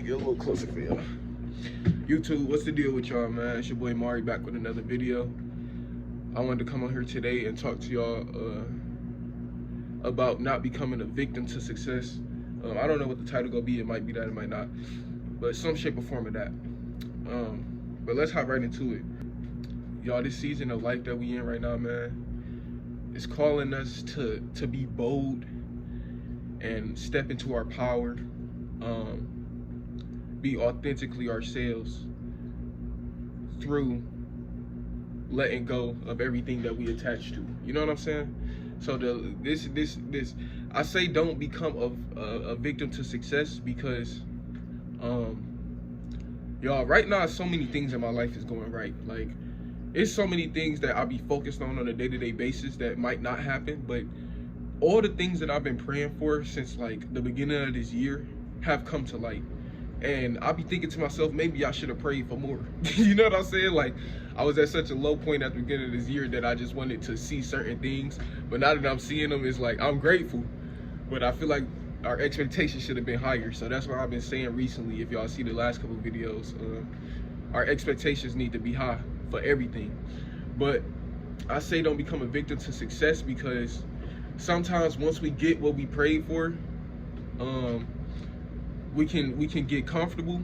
get a little closer for y'all. YouTube, what's the deal with y'all, man? It's your boy Mari back with another video. I wanted to come on here today and talk to y'all about not becoming a victim to success. I don't know what the title gonna be. It might be that, it might not, but some shape or form of that. But let's hop right into it. Y'all, this season of life that we in right now, man, is calling us to be bold and step into our power, be authentically ourselves through letting go of everything that we attach to. You know what I'm saying? So this I say don't become a victim to success because y'all, right now so many things in my life is going right. Like, it's so many things that I'll be focused on a day-to-day basis that might not happen, but all the things that I've been praying for since like the beginning of this year have come to light. And I'll be thinking to myself, maybe I should have prayed for more. You know what I'm saying? Like, I was at such a low point at the beginning of this year that I just wanted to see certain things. But now that I'm seeing them, it's like, I'm grateful. But I feel like our expectations should have been higher. So that's what I've been saying recently. If y'all see the last couple of videos, our expectations need to be high for everything. But I say don't become a victim to success because sometimes once we get what we prayed for, we can get comfortable,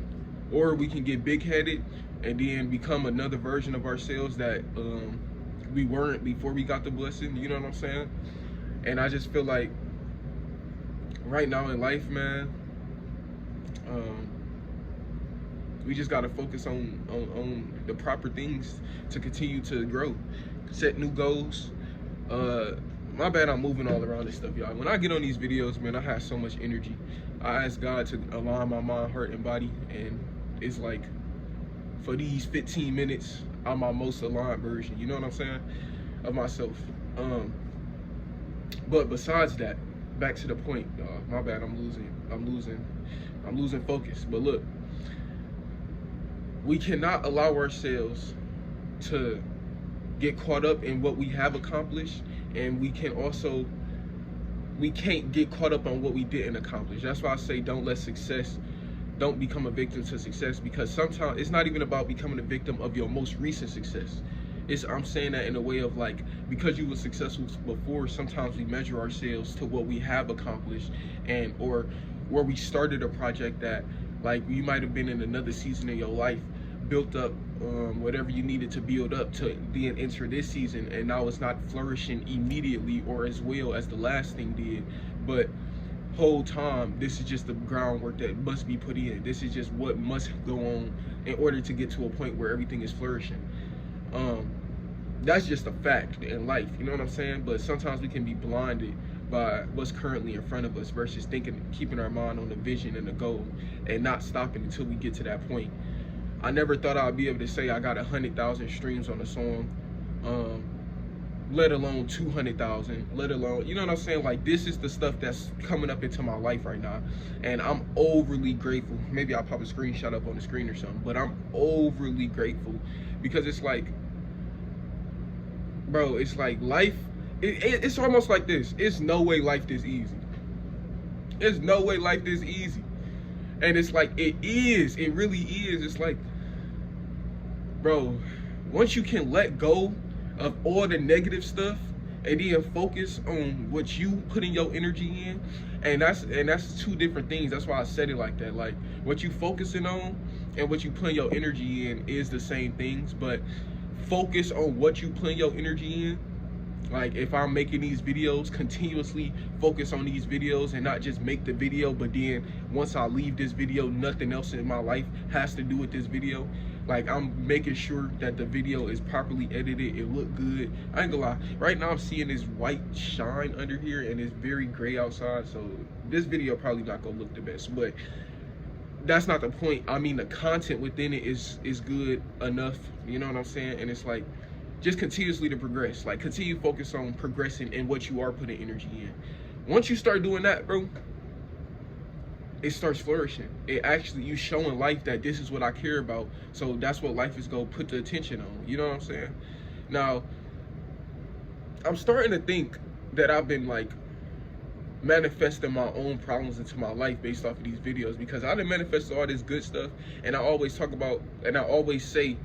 or we can get big-headed and then become another version of ourselves that we weren't before we got the blessing. You know what I'm saying? And I just feel like right now in life, man, we just gotta focus on the proper things to continue to grow, set new goals. My bad, I'm moving all around this stuff, y'all. When I get on these videos, man, I have so much energy. I ask God to align my mind, heart, and body, and it's like, for these 15 minutes, I'm my most aligned version, you know what I'm saying, of myself. But besides that, back to the point, y'all. My bad, I'm losing focus. But look, we cannot allow ourselves to get caught up in what we have accomplished, and we can't get caught up on what we didn't accomplish. That's why I say don't become a victim to success, because sometimes it's not even about becoming a victim of your most recent success. I'm saying that in a way of like, because you were successful before, sometimes we measure ourselves to what we have accomplished, and or where we started a project that, like, you might have been in another season of your life, built up whatever you needed to build up to then enter this season, and now it's not flourishing immediately or as well as the last thing did. But whole time, this is just the groundwork that must be put in. This is just what must go on in order to get to a point where everything is flourishing. That's just a fact in life, you know what I'm saying? But sometimes we can be blinded by what's currently in front of us versus keeping our mind on the vision and the goal and not stopping until we get to that point. I never thought I'd be able to say I got 100,000 streams on a song, let alone 200,000, let alone, you know what I'm saying? Like, this is the stuff that's coming up into my life right now, and I'm overly grateful. Maybe I'll pop a screenshot up on the screen or something, but I'm overly grateful because it's like, bro, it's like life, it's almost like this. It's no way life this easy. There's no way life this easy. And it's like, it really is. It's like, bro, once you can let go of all the negative stuff and then focus on what you putting your energy in, and that's two different things. That's why I said it like that. Like, what you focusing on and what you putting your energy in is the same things, but focus on what you putting your energy in. Like, if I'm making these videos, continuously focus on these videos and not just make the video, but then once I leave this video, nothing else in my life has to do with this video. Like, I'm making sure that the video is properly edited, it look good. I ain't gonna lie, right now I'm seeing this white shine under here and it's very gray outside, so this video probably not gonna look the best, but that's not the point. I mean, the content within it is good enough, you know what I'm saying? And it's like, just continuously to progress. Like, continue to focus on progressing in what you are putting energy in. Once you start doing that, bro, it starts flourishing. It actually, you showing life that this is what I care about. So that's what life is gonna put the attention on. You know what I'm saying? Now, I'm starting to think that I've been like manifesting my own problems into my life based off of these videos, because I done manifested all this good stuff, and I always talk about, and I always say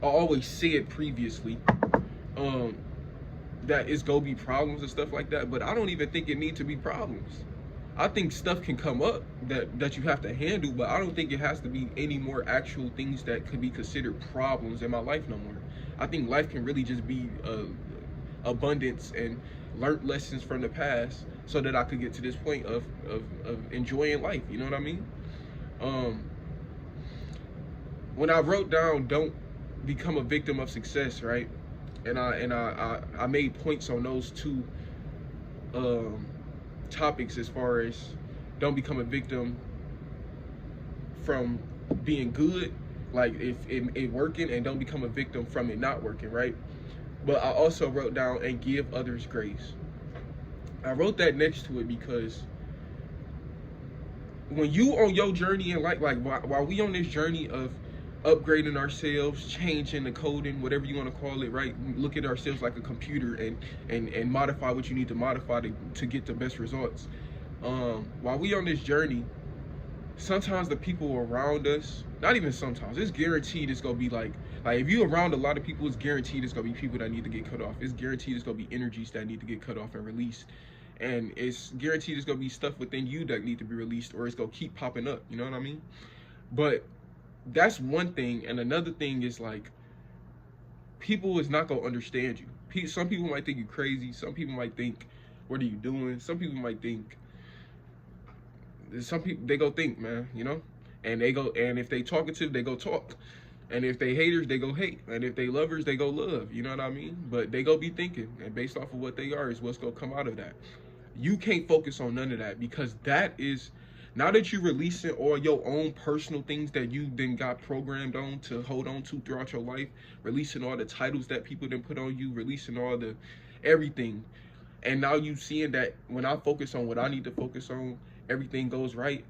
it previously, that it's gonna be problems and stuff like that, but I don't even think it need to be problems. I think stuff can come up that you have to handle, but I don't think it has to be any more actual things that could be considered problems in my life no more. I think life can really just be abundance and learned lessons from the past, so that I could get to this point of enjoying life. You know what I mean? When I wrote down "don't become a victim of success," right, and I made points on those two topics, as far as don't become a victim from being good, like if it working, and don't become a victim from it not working, right? But I also wrote down and give others grace. I wrote that next to it because when you on your journey in life, like while we on this journey of upgrading ourselves, changing the coding, whatever you want to call it, right? Look at ourselves like a computer and modify what you need to modify to get the best results. While we on this journey, sometimes the people around us, not even sometimes, it's guaranteed it's gonna be like if you around a lot of people, it's guaranteed it's gonna be people that need to get cut off. It's guaranteed it's gonna be energies that need to get cut off and released. And it's guaranteed it's gonna be stuff within you that need to be released, or it's gonna keep popping up. You know what I mean? But that's one thing. And another thing is, like, people is not gonna understand you. Some people might think you're crazy. Some people might think, what are you doing? Some people might think, they go think, man, you know? And if they talkative, they go talk. And if they haters, they go hate. And if they lovers, they go love. You know what I mean? But they go be thinking. And based off of what they are is what's gonna come out of that. You can't focus on none of that, because that is, now that you're releasing all your own personal things that you then got programmed on to hold on to throughout your life, releasing all the titles that people then put on you, releasing all the everything. And now you seeing that when I focus on what I need to focus on, everything goes right.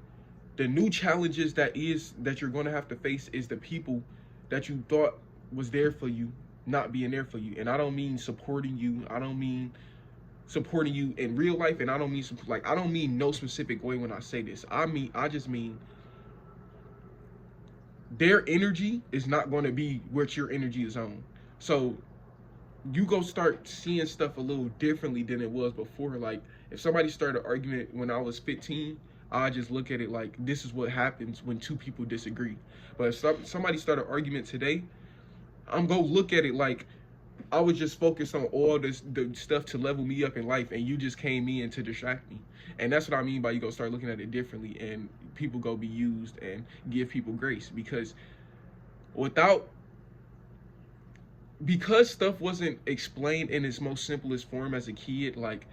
The new challenges that you're gonna have to face is the people that you thought was there for you not being there for you. And I don't mean supporting you. I don't mean supporting you in real life, and I don't mean no specific way when I say this. I just mean their energy is not going to be what your energy is on. So you go start seeing stuff a little differently than it was before. Like, if somebody started an argument when I was 15, I just look at it like, this is what happens when two people disagree. But if somebody started an argument today, I'm gonna look at it like, I was just focused on all the stuff to level me up in life, and you just came in to distract me. And that's what I mean by you go start looking at it differently, and people go be used, and give people grace. Because stuff wasn't explained in its most simplest form as a kid, like,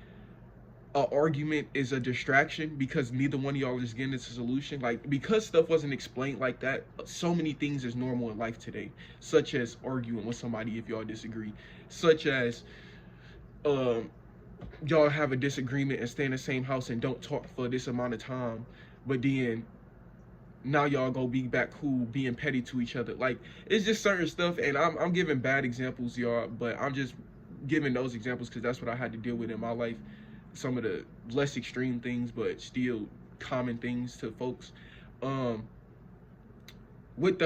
an argument is a distraction because neither one of y'all is getting this solution. Like, because stuff wasn't explained like that, so many things is normal in life today, such as arguing with somebody if y'all disagree, such as y'all have a disagreement and stay in the same house and don't talk for this amount of time, but then now y'all go be back cool, being petty to each other. Like, it's just certain stuff, and I'm giving bad examples, y'all, but I'm just giving those examples because that's what I had to deal with in my life. Some of the less extreme things, but still common things to folks. With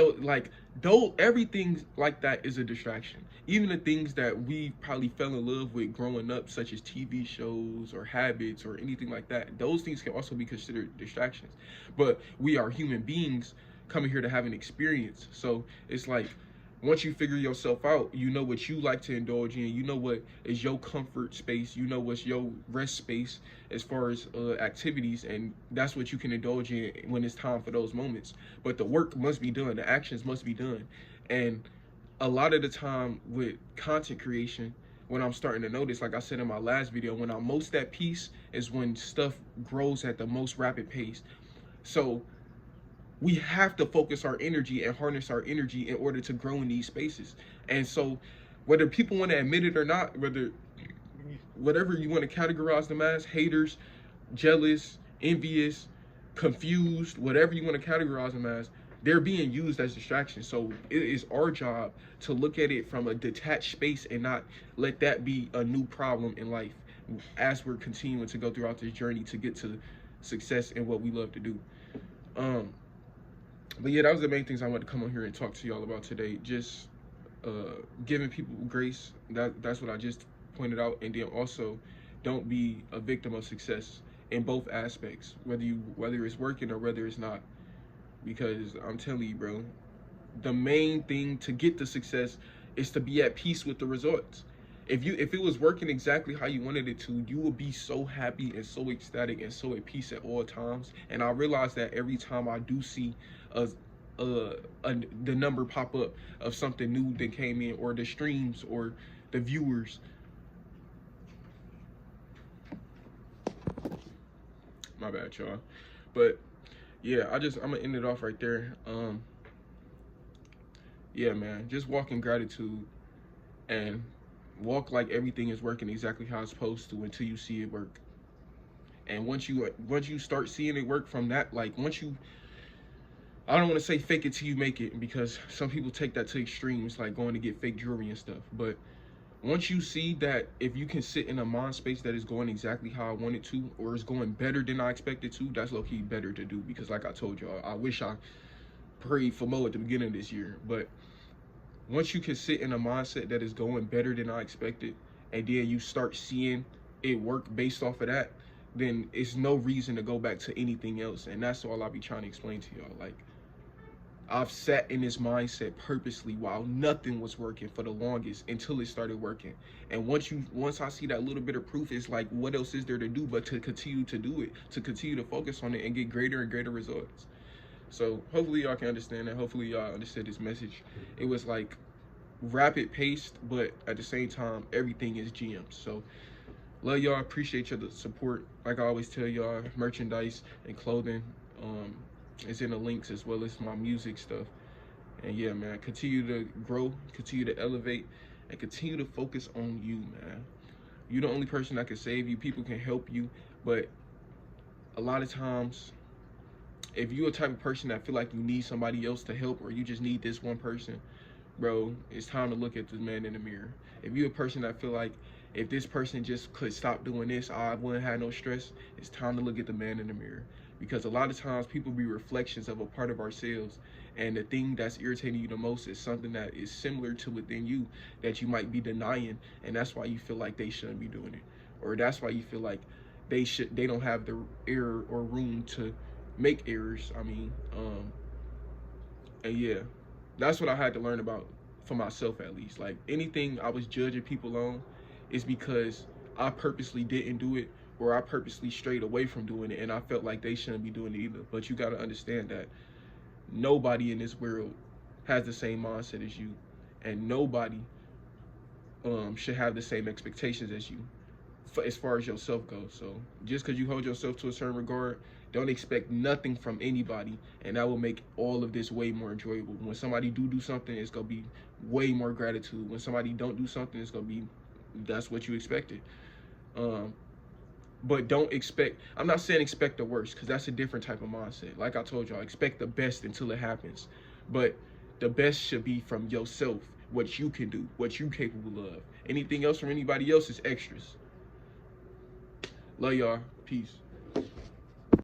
everything like that is a distraction. Even the things that we probably fell in love with growing up, such as TV shows or habits or anything like that, those things can also be considered distractions. But we are human beings coming here to have an experience. So it's like, once you figure yourself out, you know what you like to indulge in, you know what is your comfort space, you know what's your rest space as far as activities, and that's what you can indulge in when it's time for those moments. But the work must be done, the actions must be done. And a lot of the time with content creation, when I'm starting to notice, like I said in my last video, when I'm most at peace is when stuff grows at the most rapid pace. So we have to focus our energy and harness our energy in order to grow in these spaces. And so whether people want to admit it or not, whatever you want to categorize them as, haters, jealous, envious, confused, whatever you want to categorize them as, they're being used as distractions. So it is our job to look at it from a detached space and not let that be a new problem in life. as we're continuing to go throughout this journey to get to success in what we love to do. But yeah, that was the main things I wanted to come on here and talk to y'all about today. Just giving people grace. That's what I just pointed out. And then also, don't be a victim of success in both aspects, whether it's working or whether it's not. Because I'm telling you, bro, the main thing to get the success is to be at peace with the results. If it was working exactly how you wanted it to, you would be so happy and so ecstatic and so at peace at all times. And I realize that every time I do see the number pop up of something new that came in, or the streams or the viewers. My bad, y'all. But yeah, I'm gonna end it off right there. Yeah, man, just walk in gratitude and walk like everything is working exactly how it's supposed to until you see it work. And once you start seeing it work from that, like I don't want to say fake it till you make it, because some people take that to extremes, like going to get fake jewelry and stuff. But once you see that if you can sit in a mind space that is going exactly how I want it to, or is going better than I expected to, that's low-key better to do. Because like I told y'all, I wish I prayed for more at the beginning of this year. But once you can sit in a mindset that is going better than I expected, and then you start seeing it work based off of that, then it's no reason to go back to anything else. And that's all I'll be trying to explain to y'all. Like, I've sat in this mindset purposely while nothing was working for the longest until it started working. And once I see that little bit of proof, it's like, what else is there to do but to continue to do it, to continue to focus on it and get greater and greater results. So hopefully y'all can understand that. Hopefully y'all understood this message. It was like rapid paced, but at the same time, everything is gems. So love y'all, appreciate your support. Like I always tell y'all, merchandise and clothing, it's in the links, as well as my music stuff. And yeah, man, continue to grow, continue to elevate, and continue to focus on you, man. You're the only person that can save you. People can help you, but a lot of times, if you're a type of person that feel like you need somebody else to help, or you just need this one person, bro, it's time to look at the man in the mirror. If you're a person that feel like, if this person just could stop doing this, I wouldn't have no stress, it's time to look at the man in the mirror. Because a lot of times people be reflections of a part of ourselves, and the thing that's irritating you the most is something that is similar to within you that you might be denying, and that's why you feel like they shouldn't be doing it, or that's why you feel like they don't have the error or room to make errors. And yeah, that's what I had to learn about for myself, at least. Like, anything I was judging people on is because I purposely didn't do it, or I purposely strayed away from doing it, and I felt like they shouldn't be doing it either. But you got to understand that nobody in this world has the same mindset as you, and nobody should have the same expectations as you as far as yourself goes. So just because you hold yourself to a certain regard, don't expect nothing from anybody, and that will make all of this way more enjoyable. When somebody do something, it's gonna be way more gratitude. When somebody don't do something, it's gonna be, that's what you expected. But don't expect, I'm not saying expect the worst, because that's a different type of mindset. Like I told y'all, expect the best until it happens. But the best should be from yourself, what you can do, what you capable of. Anything else from anybody else is extras. Love y'all. Peace.